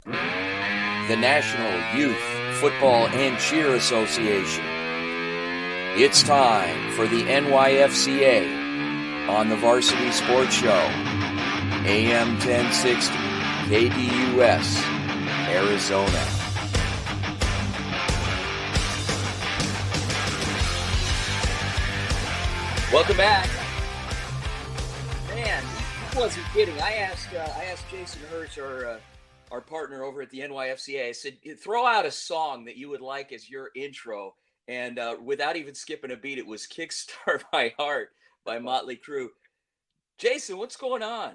the National Youth Football and Cheer Association. It's time for the NYFCA on the Varsity Sports Show, AM 1060, KDUS, Arizona. Welcome back. Man, I wasn't kidding. I asked Jason Hersh, our partner over at the NYFCA, I said, throw out a song that you would like as your intro. And without even skipping a beat, it was Kickstart My Heart by Motley Crue. Jason, what's going on?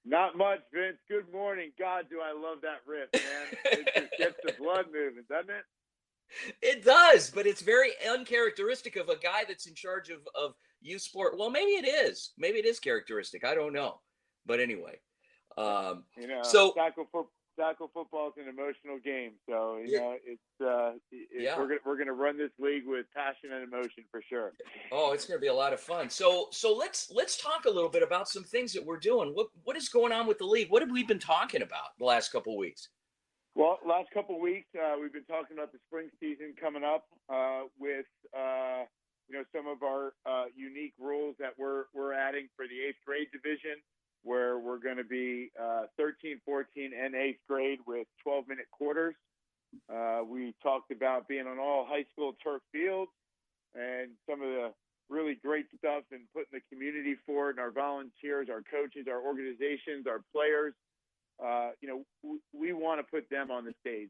Not much, Vince. Good morning. God, do I love that riff, man. It just gets the blood moving, doesn't it? It does, but it's very uncharacteristic of a guy that's in charge of youth sport. Well, maybe it is. Maybe it is characteristic. I don't know. But anyway. So tackle football is an emotional game. So, we're going to run this league with passion and emotion for sure. Oh, it's going to be a lot of fun. So let's talk a little bit about some things that we're doing. What is going on with the league? What have we been talking about the last couple of weeks? Well, last couple of weeks, we've been talking about the spring season coming up with some of our unique rules that we're adding for the 8th grade division, where we're going to be 13, 14, and 8th grade with 12-minute quarters. We talked about being on all high school turf fields and some of the really great stuff and putting the community forward, and our volunteers, our coaches, our organizations, our players. We want to put them on the stage.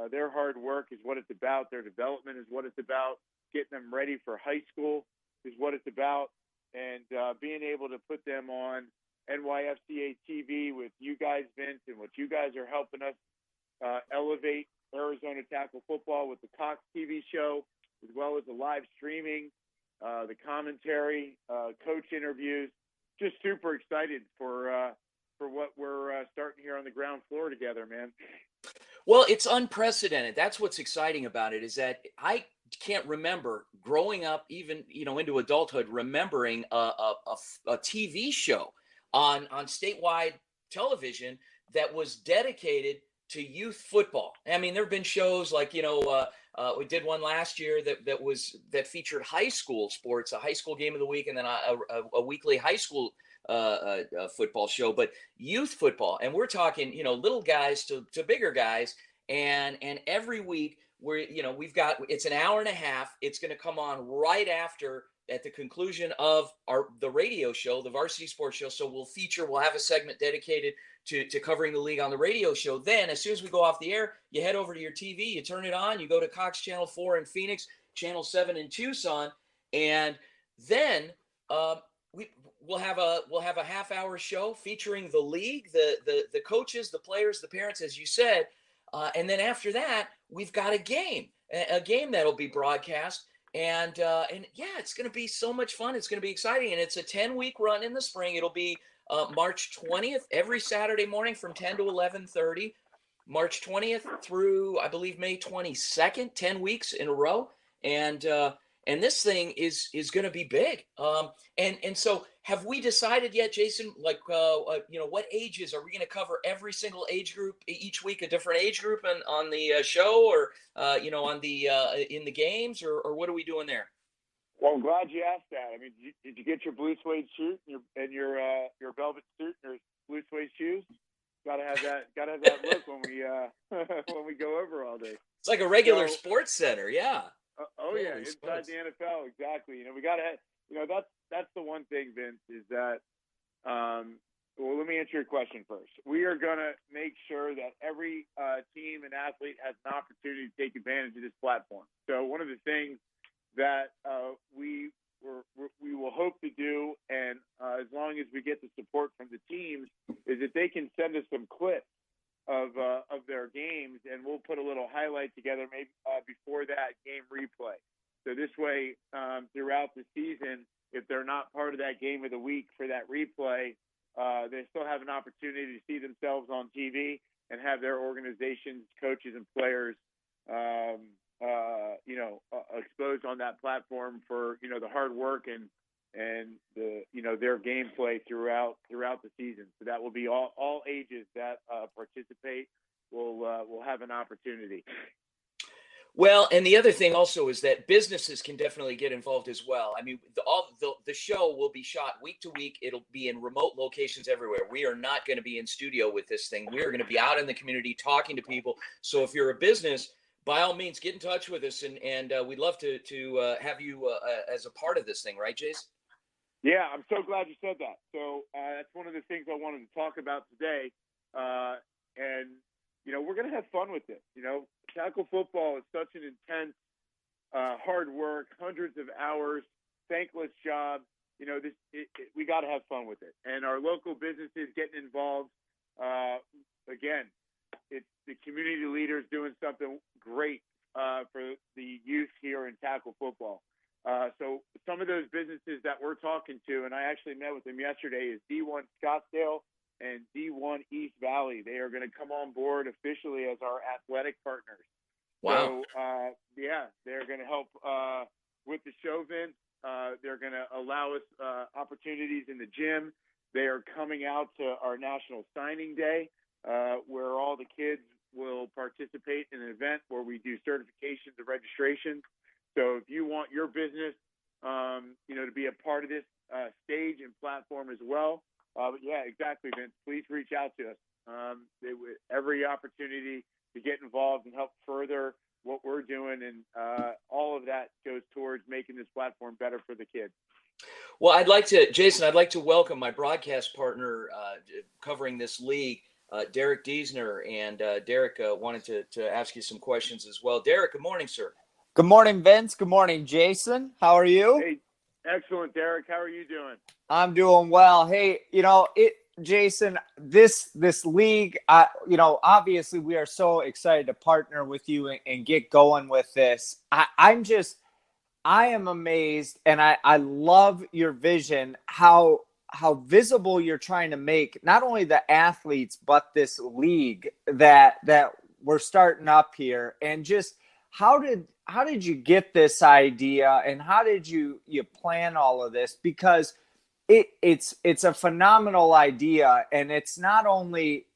Their hard work is what it's about. Their development is what it's about. Getting them ready for high school is what it's about. And being able to put them on NYFCA TV with you guys, Vince, and what you guys are helping us elevate Arizona tackle football with the Cox TV show, as well as the live streaming, the commentary, coach interviews. Just super excited for what we're starting here on the ground floor together, man. Well, it's unprecedented. That's what's exciting about it, is that I can't remember growing up, even into adulthood, remembering a TV show on statewide television that was dedicated to youth football. I mean, there have been shows like we did one last year that featured high school sports, a high school game of the week, and then a weekly high school football show, but youth football. And we're talking, little guys to bigger guys. And every week we've got, it's an hour and a half. It's going to come on right after, at the conclusion of the radio show, the Varsity Sports Show. So we'll have a segment dedicated to covering the league on the radio show. Then as soon as we go off the air, you head over to your TV, you turn it on, you go to Cox Channel 4 in Phoenix, Channel 7 in Tucson. And then, We'll have a half-hour show featuring the league, the coaches, the players, the parents, as you said, and then after that, we've got a game that'll be broadcast, and yeah, it's going to be so much fun. It's going to be exciting, and it's a 10-week run in the spring. It'll be March 20th every Saturday morning from 10 to 11:30. March 20th through, I believe, May 22nd, 10 weeks in a row, and this thing is going to be big. And so have we decided yet, Jason, like, what ages are we going to cover? Every single age group each week, a different age group on the show, or, on the in the games, or what are we doing there? Well, I'm glad you asked that. I mean, did you get your blue suede suit and your velvet suit and your blue suede shoes? Got to have that look when we go over all day. It's like a regular sports center. Yeah. Yeah, inside the NFL, exactly. We got to have, that's the one thing, Vince, is that, well, let me answer your question first. We are going to make sure that every team and athlete has an opportunity to take advantage of this platform. So one of the things that we will hope to do, and as long as we get the support from the teams, is that they can send us some clips of their games, and we'll put a little highlight together maybe before that game replay. So this way, throughout the season, if they're not part of that game of the week for that replay, they still have an opportunity to see themselves on TV and have their organizations, coaches, and players, exposed on that platform for the hard work and the their gameplay throughout the season. So that will be all ages that participate. will have an opportunity. Well, and the other thing also is that businesses can definitely get involved as well. I mean, the show will be shot week to week. It'll be in remote locations everywhere. We are not going to be in studio with this thing. We are going to be out in the community talking to people. So if you're a business, by all means, get in touch with us, and we'd love to have you as a part of this thing, right, Jace? Yeah, I'm so glad you said that. So that's one of the things I wanted to talk about today, and we're going to have fun with it. Tackle football is such an intense, hard work, hundreds of hours, thankless job. We got to have fun with it. And our local businesses getting involved. Again, it's the community leaders doing something great for the youth here in tackle football. So some of those businesses that we're talking to, and I actually met with them yesterday, is D1 Scottsdale and D1 East Valley. They are going to come on board officially as our athletic partners. Wow. So, they're going to help with the show, Vince. They're going to allow us opportunities in the gym. They are coming out to our National Signing Day, where all the kids will participate in an event where we do certifications and registrations. So if you want your business, to be a part of this stage and platform as well, yeah, exactly, Vince. Please reach out to us. Every opportunity to get involved and help further what we're doing, and all of that goes towards making this platform better for the kids. Well, Jason, I'd like to welcome my broadcast partner covering this league, Derek Diesner, and Derek wanted to ask you some questions as well. Derek, good morning, sir. Good morning, Vince. Good morning, Jason. How are you? Hey, excellent, Derek. How are you doing? I'm doing well. Hey, Jason, this league, obviously we are so excited to partner with you and get going with this. I am amazed, and I love your vision, how visible you're trying to make not only the athletes, but this league that we're starting up here. And just how did you get this idea, and how did you plan all of this? Because it's a phenomenal idea, and it's not only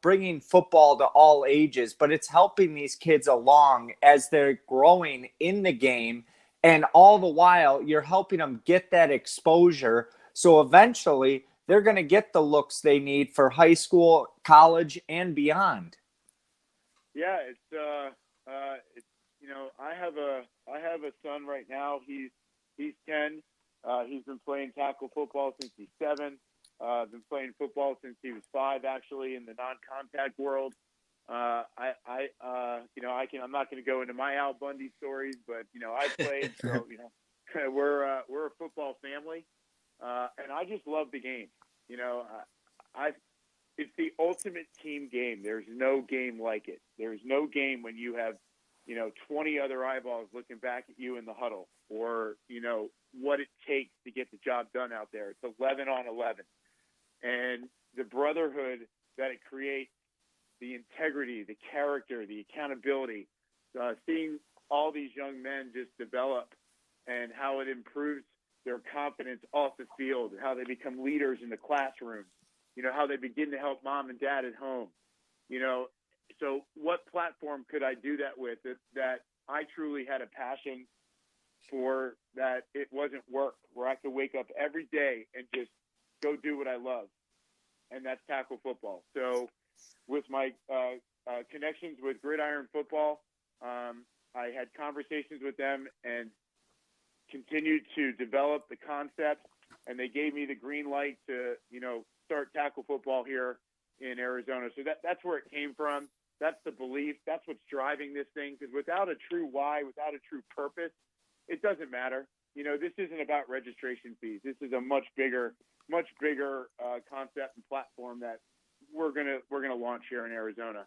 bringing football to all ages, but it's helping these kids along as they're growing in the game, and all the while you're helping them get that exposure, so eventually they're going to get the looks they need for high school, college, and beyond. Yeah, it's I have a son right now. He's 10. He's been playing tackle football since he's 7. Been playing football since he was 5, actually, in the non-contact world. I'm not going to go into my Al Bundy stories, but I played. So we're a football family, and I just love the game. It's the ultimate team game. There's no game like it. There's no game when you have 20 other eyeballs looking back at you in the huddle, or what it takes to get the job done out there. It's 11 on 11, and the brotherhood that it creates, the integrity, the character, the accountability, seeing all these young men just develop, and how it improves their confidence off the field, how they become leaders in the classroom, how they begin to help mom and dad at home. So what platform could I do that with that I truly had a passion for, that it wasn't work, where I could wake up every day and just go do what I love, and that's tackle football. So with my connections with Gridiron Football, I had conversations with them and continued to develop the concept, and they gave me the green light to start tackle football here in Arizona. So that's where it came from. That's the belief. That's what's driving this thing. Because without a true why, without a true purpose, it doesn't matter. This isn't about registration fees. This is a much bigger concept and platform that we're gonna launch here in Arizona,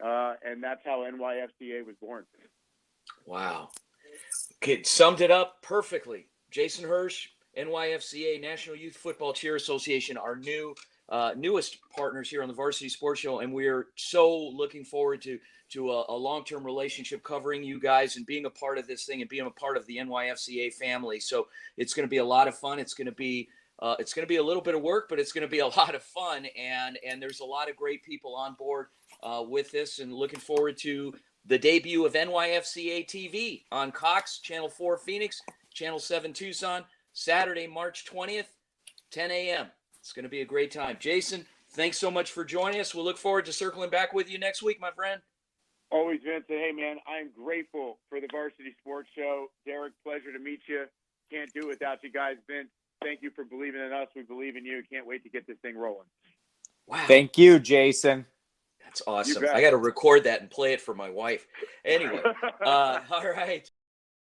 and that's how NYFCA was born. Wow, it summed it up perfectly. Jason Hersh, NYFCA, National Youth Football Cheer Association, our newest partners here on the Varsity Sports Show, and we're so looking forward to a long-term relationship covering you guys and being a part of this thing and being a part of the NYFCA family. So it's going to be a lot of fun. It's going to be a little bit of work, but it's going to be a lot of fun, and there's a lot of great people on board with this, and looking forward to the debut of NYFCA TV on Cox, Channel 4 Phoenix, Channel 7 Tucson, Saturday, March 20th, 10 a.m. It's going to be a great time. Jason, thanks so much for joining us. We'll look forward to circling back with you next week, my friend. Always, Vince. Hey, man, I'm grateful for the Varsity Sports Show. Derek, pleasure to meet you. Can't do it without you guys. Vince, thank you for believing in us. We believe in you. Can't wait to get this thing rolling. Wow. Thank you, Jason. That's awesome. I got to record that and play it for my wife. Anyway, all right.